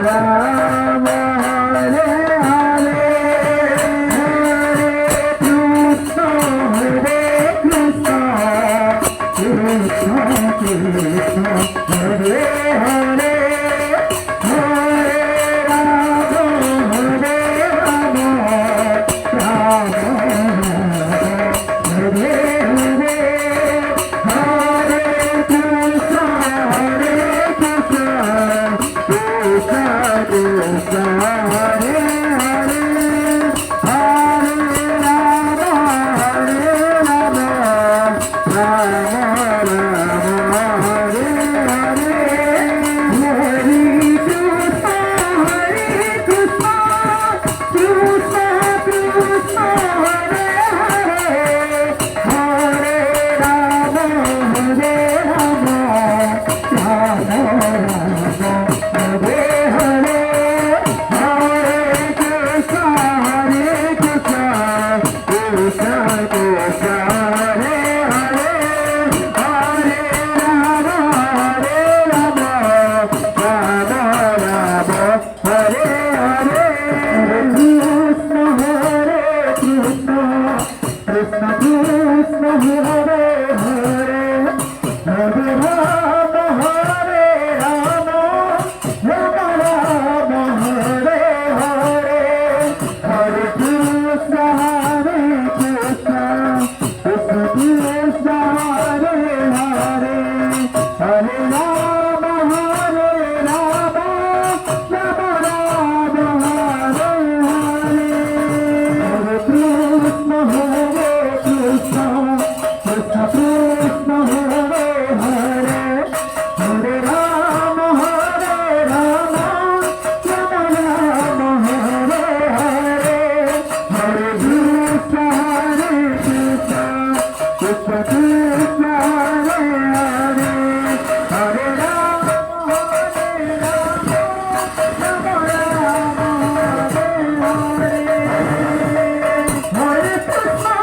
Rama Hare Hare Krishna Hare Krishna Krishna Krishna Hare Hare Hare Rama Hare Rama Rama Hare Hare Hare Krishna Krishna Krishna Hare Hare Hare Rama Hare Rama Rama Rama Hare Hare Hare Krishna Krishna Krishna Hare Hare Hare Rama Hare Rama Rama Rama Hare Hare Hare Krishna Krishna Krishna Hare Hare Hare Rama Hare Rama Rama Rama Hare Hare Krishna Krishna Krishna Krishna Hare Hare Hare Rama Hare Rama Rama Rama Hare Hare Hare Krishna Krishna Krishna Krishna Hare Hare Hare Rama Hare Rama Rama Rama Hare Hare Hare Krishna Krishna Krishna Krishna Hare Hare Hare Rama Hare Rama Rama Rama Hare Hare Hare Krishna Krishna Krishna Krishna Hare Hare Hare Rama Hare Rama Rama Rama Hare Hare Hare Krishna